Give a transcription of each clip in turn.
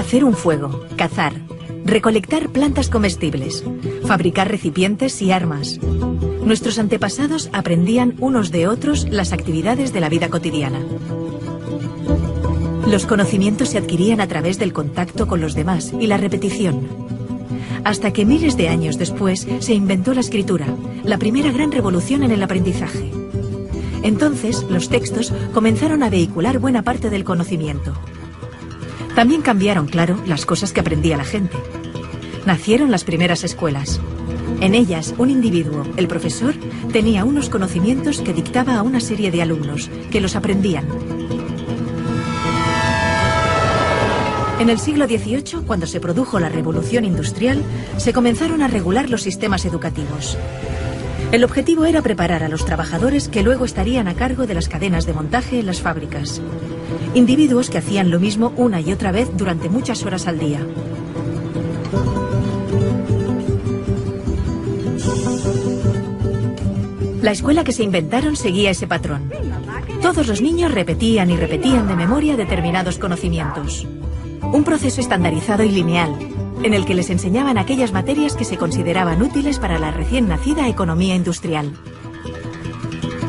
Hacer un fuego, cazar, recolectar plantas comestibles, fabricar recipientes y armas. Nuestros antepasados aprendían unos de otros las actividades de la vida cotidiana. Los conocimientos se adquirían a través del contacto con los demás y la repetición. Hasta que miles de años después se inventó la escritura, la primera gran revolución en el aprendizaje. Entonces, los textos comenzaron a vehicular buena parte del conocimiento. También cambiaron, claro, las cosas que aprendía la gente. Nacieron las primeras escuelas. En ellas, un individuo, el profesor, tenía unos conocimientos que dictaba a una serie de alumnos, que los aprendían. En el siglo XVIII, cuando se produjo la Revolución Industrial, se comenzaron a regular los sistemas educativos. El objetivo era preparar a los trabajadores que luego estarían a cargo de las cadenas de montaje en las fábricas. Individuos que hacían lo mismo una y otra vez durante muchas horas al día. La escuela que se inventaron seguía ese patrón. Todos los niños repetían y repetían de memoria determinados conocimientos. Un proceso estandarizado y lineal, en el que les enseñaban aquellas materias que se consideraban útiles para la recién nacida economía industrial.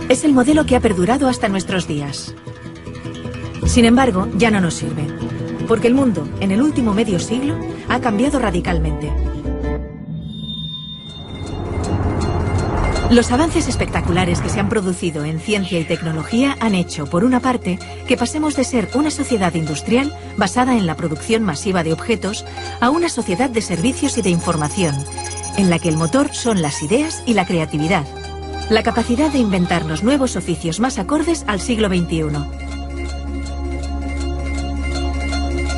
Es el modelo que ha perdurado hasta nuestros días. Sin embargo, ya no nos sirve, porque el mundo, en el último medio siglo, ha cambiado radicalmente. Los avances espectaculares que se han producido en ciencia y tecnología han hecho, por una parte, que pasemos de ser una sociedad industrial basada en la producción masiva de objetos a una sociedad de servicios y de información, en la que el motor son las ideas y la creatividad, la capacidad de inventarnos nuevos oficios más acordes al siglo XXI.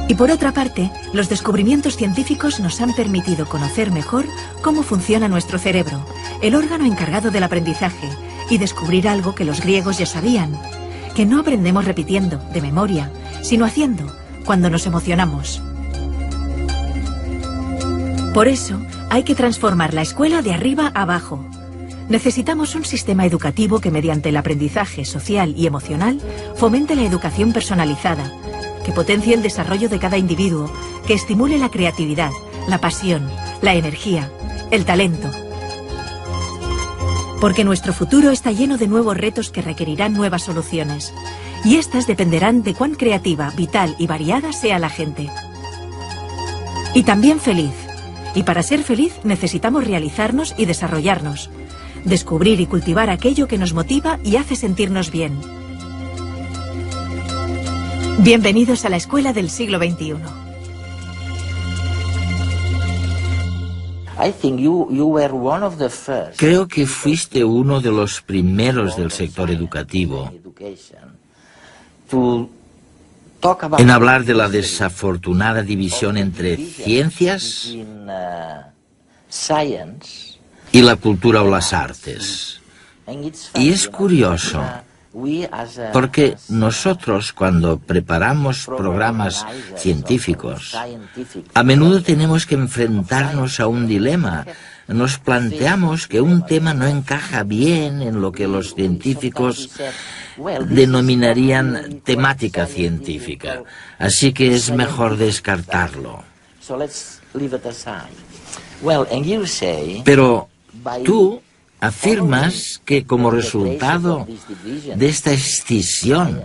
Y por otra parte, los descubrimientos científicos nos han permitido conocer mejor cómo funciona nuestro cerebro, el órgano encargado del aprendizaje, y descubrir algo que los griegos ya sabían, que no aprendemos repitiendo, de memoria, sino haciendo, cuando nos emocionamos. Por eso, hay que transformar la escuela de arriba a abajo. Necesitamos un sistema educativo que mediante el aprendizaje social y emocional fomente la educación personalizada, que potencie el desarrollo de cada individuo, que estimule la creatividad, la pasión, la energía, el talento. Porque nuestro futuro está lleno de nuevos retos que requerirán nuevas soluciones. Y estas dependerán de cuán creativa, vital y variada sea la gente. Y también feliz. Y para ser feliz necesitamos realizarnos y desarrollarnos. Descubrir y cultivar aquello que nos motiva y hace sentirnos bien. Bienvenidos a la escuela del siglo XXI. Creo que fuiste uno de los primeros del sector educativo en hablar de la desafortunada división entre ciencias y la cultura o las artes. Y es curioso, porque nosotros, cuando preparamos programas científicos, a menudo tenemos que enfrentarnos a un dilema. Nos planteamos que un tema no encaja bien en lo que los científicos denominarían temática científica, así que es mejor descartarlo. Pero tú afirmas que como resultado de esta escisión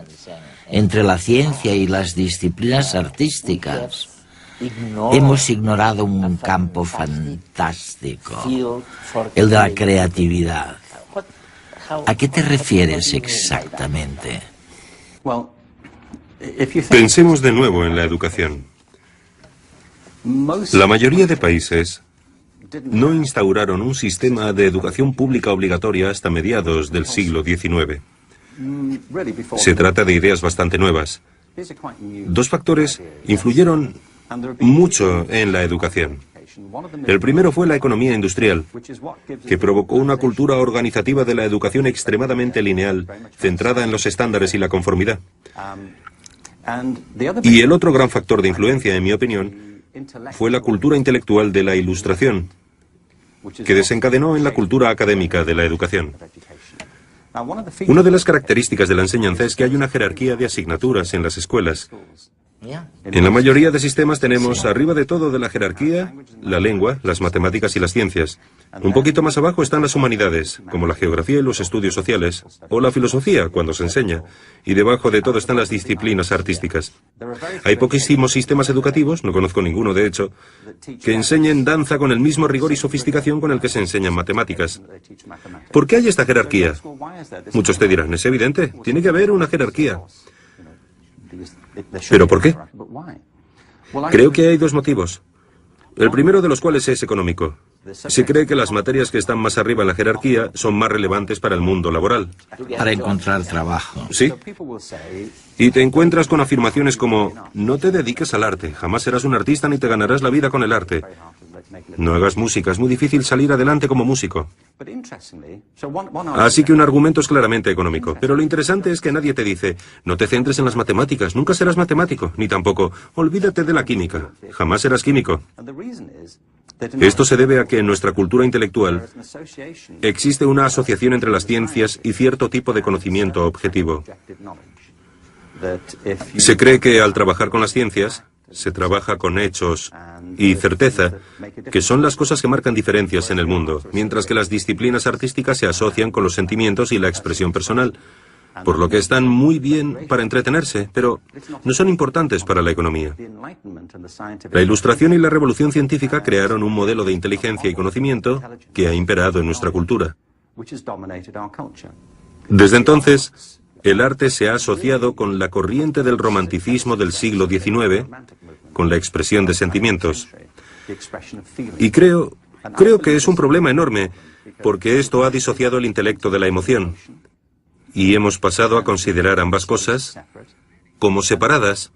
entre la ciencia y las disciplinas artísticas, hemos ignorado un campo fantástico, el de la creatividad. ¿A qué te refieres exactamente? Pensemos de nuevo en la educación. La mayoría de países no instauraron un sistema de educación pública obligatoria hasta mediados del siglo XIX. Se trata de ideas bastante nuevas. Dos factores influyeron mucho en la educación. El primero fue la economía industrial, que provocó una cultura organizativa de la educación extremadamente lineal, centrada en los estándares y la conformidad. Y el otro gran factor de influencia, en mi opinión, fue la cultura intelectual de la Ilustración, que desencadenó en la cultura académica de la educación. Una de las características de la enseñanza es que hay una jerarquía de asignaturas en las escuelas, En la mayoría de sistemas tenemos arriba de todo de la jerarquía la lengua, las matemáticas y las ciencias. Un poquito más abajo están las humanidades, como la geografía y los estudios sociales, o la filosofía, cuando se enseña. Y debajo de todo están las disciplinas artísticas. Hay poquísimos sistemas educativos, no conozco ninguno de hecho, que enseñen danza con el mismo rigor y sofisticación con el que se enseñan matemáticas. ¿Por qué hay esta jerarquía? Muchos te dirán, es evidente, tiene que haber una jerarquía. ¿Pero por qué? Creo que hay dos motivos. El primero de los cuales es económico. Se cree que las materias que están más arriba en la jerarquía son más relevantes para el mundo laboral. Para encontrar trabajo. Sí. Y te encuentras con afirmaciones como, no te dediques al arte, jamás serás un artista ni te ganarás la vida con el arte. No hagas música, es muy difícil salir adelante como músico. Así que un argumento es claramente económico. Pero lo interesante es que nadie te dice, no te centres en las matemáticas, nunca serás matemático, ni tampoco, olvídate de la química, jamás serás químico. Esto se debe a que en nuestra cultura intelectual existe una asociación entre las ciencias y cierto tipo de conocimiento objetivo. Se cree que al trabajar con las ciencias, se trabaja con hechos y certeza, que son las cosas que marcan diferencias en el mundo, mientras que las disciplinas artísticas se asocian con los sentimientos y la expresión personal, por lo que están muy bien para entretenerse, pero no son importantes para la economía. La Ilustración y la Revolución Científica crearon un modelo de inteligencia y conocimiento que ha imperado en nuestra cultura. Desde entonces, el arte se ha asociado con la corriente del romanticismo del siglo XIX, con la expresión de sentimientos. Y creo que es un problema enorme, porque esto ha disociado el intelecto de la emoción. Y hemos pasado a considerar ambas cosas como separadas,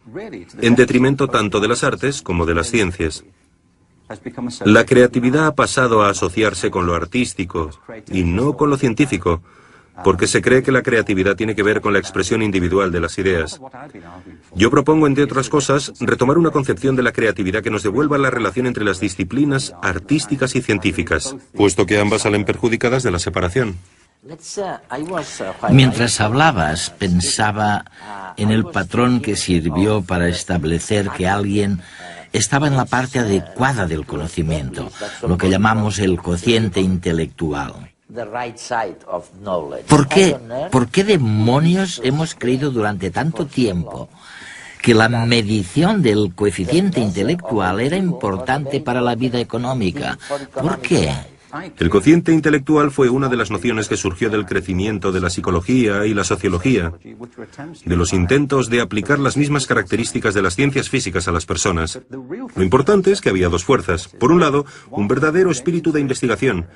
en detrimento tanto de las artes como de las ciencias. La creatividad ha pasado a asociarse con lo artístico y no con lo científico, porque se cree que la creatividad tiene que ver con la expresión individual de las ideas. Yo propongo, entre otras cosas, retomar una concepción de la creatividad que nos devuelva la relación entre las disciplinas artísticas y científicas, puesto que ambas salen perjudicadas de la separación. Mientras hablabas, pensaba en el patrón que sirvió para establecer que alguien estaba en la parte adecuada del conocimiento, lo que llamamos el cociente intelectual. ¿Por qué demonios hemos creído durante tanto tiempo que la medición del coeficiente intelectual era importante para la vida económica? ¿Por qué? El cociente intelectual fue una de las nociones que surgió del crecimiento de la psicología y la sociología, de los intentos de aplicar las mismas características de las ciencias físicas a las personas. Lo importante es que había dos fuerzas. Por un lado, un verdadero espíritu de investigación,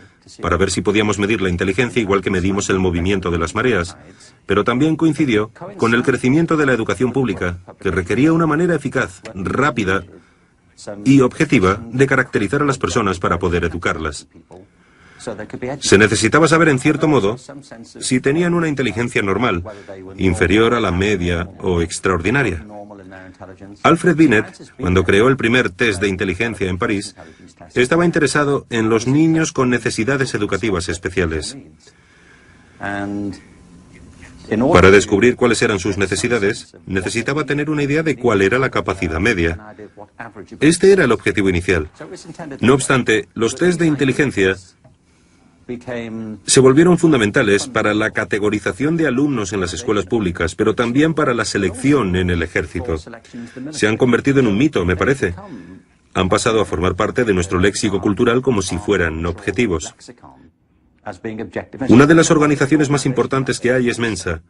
para ver si podíamos medir la inteligencia igual que medimos el movimiento de las mareas, pero también coincidió con el crecimiento de la educación pública, que requería una manera eficaz, rápida y objetiva de caracterizar a las personas para poder educarlas. Se necesitaba saber, en cierto modo, si tenían una inteligencia normal, inferior a la media o extraordinaria. Alfred Binet, cuando creó el primer test de inteligencia en París, estaba interesado en los niños con necesidades educativas especiales. Para descubrir cuáles eran sus necesidades, necesitaba tener una idea de cuál era la capacidad media. Este era el objetivo inicial. No obstante, los test de inteligencia se volvieron fundamentales para la categorización de alumnos en las escuelas públicas, pero también para la selección en el ejército. Se han convertido en un mito, me parece. Han pasado a formar parte de nuestro léxico cultural como si fueran objetivos. Una de las organizaciones más importantes que hay es Mensa,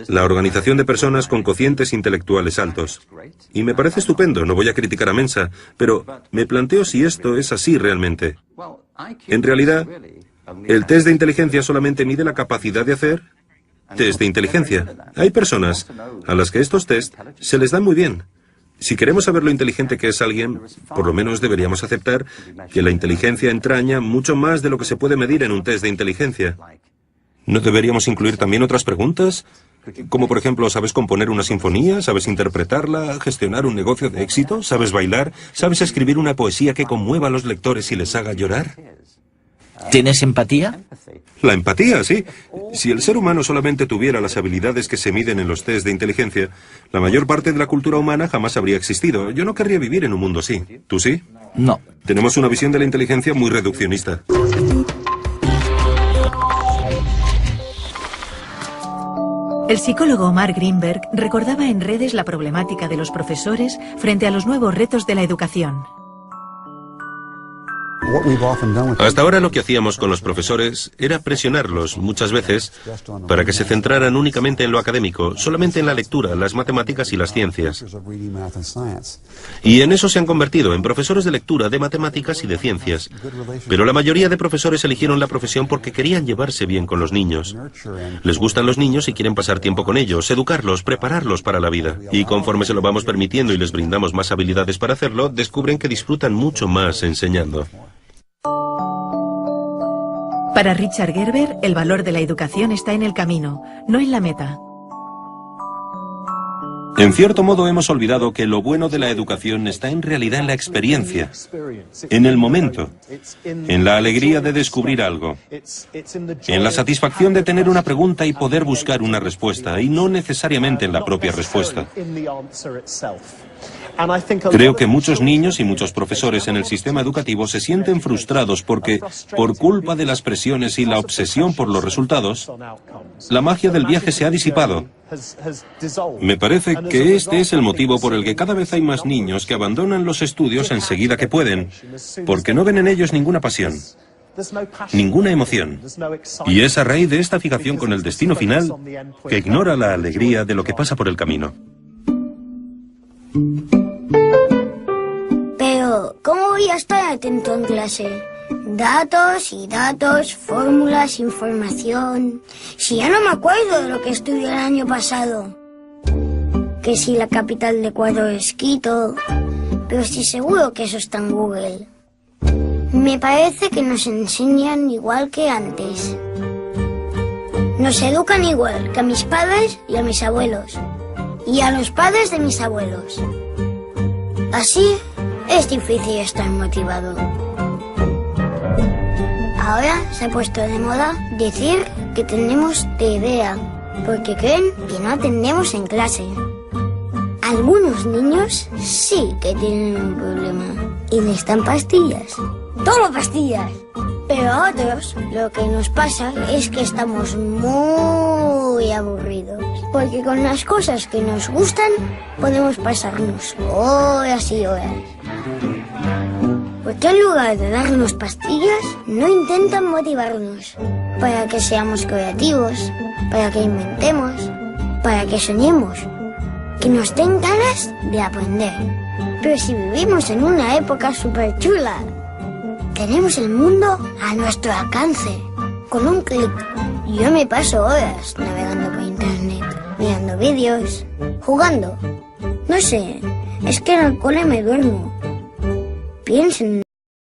la organización de personas con cocientes intelectuales altos. Y me parece estupendo, no voy a criticar a Mensa, pero me planteo si esto es así realmente. En realidad, el test de inteligencia solamente mide la capacidad de hacer test de inteligencia. Hay personas a las que estos test se les dan muy bien. Si queremos saber lo inteligente que es alguien, por lo menos deberíamos aceptar que la inteligencia entraña mucho más de lo que se puede medir en un test de inteligencia. ¿No deberíamos incluir también otras preguntas? Como por ejemplo, ¿sabes componer una sinfonía? ¿Sabes interpretarla? ¿Gestionar un negocio de éxito? ¿Sabes bailar? ¿Sabes escribir una poesía que conmueva a los lectores y les haga llorar? ¿Tienes empatía? La empatía, sí. Si el ser humano solamente tuviera las habilidades que se miden en los test de inteligencia, la mayor parte de la cultura humana jamás habría existido. Yo no querría vivir en un mundo así. ¿Tú sí? No. Tenemos una visión de la inteligencia muy reduccionista. El psicólogo Mark Greenberg recordaba en redes la problemática de los profesores frente a los nuevos retos de la educación. Hasta ahora lo que hacíamos con los profesores era presionarlos muchas veces para que se centraran únicamente en lo académico, solamente en la lectura, las matemáticas y las ciencias. Y en eso se han convertido, en profesores de lectura, de matemáticas y de ciencias. Pero la mayoría de profesores eligieron la profesión porque querían llevarse bien con los niños. Les gustan los niños y quieren pasar tiempo con ellos, educarlos, prepararlos para la vida. Y conforme se lo vamos permitiendo y les brindamos más habilidades para hacerlo, descubren que disfrutan mucho más enseñando. Para Richard Gerber, el valor de la educación está en el camino, no en la meta. En cierto modo hemos olvidado que lo bueno de la educación está en realidad en la experiencia, en el momento, en la alegría de descubrir algo, en la satisfacción de tener una pregunta y poder buscar una respuesta, y no necesariamente en la propia respuesta. Creo que muchos niños y muchos profesores en el sistema educativo se sienten frustrados porque, por culpa de las presiones y la obsesión por los resultados, la magia del viaje se ha disipado. Me parece que este es el motivo por el que cada vez hay más niños que abandonan los estudios enseguida que pueden, porque no ven en ellos ninguna pasión, ninguna emoción. Y es a raíz de esta fijación con el destino final que ignora la alegría de lo que pasa por el camino. Pero, ¿cómo voy a estar atento en clase? Datos y datos, fórmulas, información... Si ya no me acuerdo de lo que estudié el año pasado. Que si la capital de Ecuador es Quito... Pero estoy seguro que eso está en Google. Me parece que nos enseñan igual que antes. Nos educan igual que a mis padres y a mis abuelos. Y a los padres de mis abuelos. Así es difícil estar motivado. Ahora se ha puesto de moda decir que tenemos TDA, porque creen que no atendemos en clase. Algunos niños sí que tienen un problema y necesitan pastillas. ¡Todo pastillas! Pero a otros lo que nos pasa es que estamos muy aburridos. Porque con las cosas que nos gustan podemos pasarnos horas y horas. Porque en lugar de darnos pastillas, no intentan motivarnos para que seamos creativos, para que inventemos, para que soñemos, que nos den ganas de aprender. Pero si vivimos en una época súper chula, tenemos el mundo a nuestro alcance, con un clic. Yo me paso horas navegando por internet, mirando vídeos, jugando. No sé, es que en el cole me duermo. Piensen.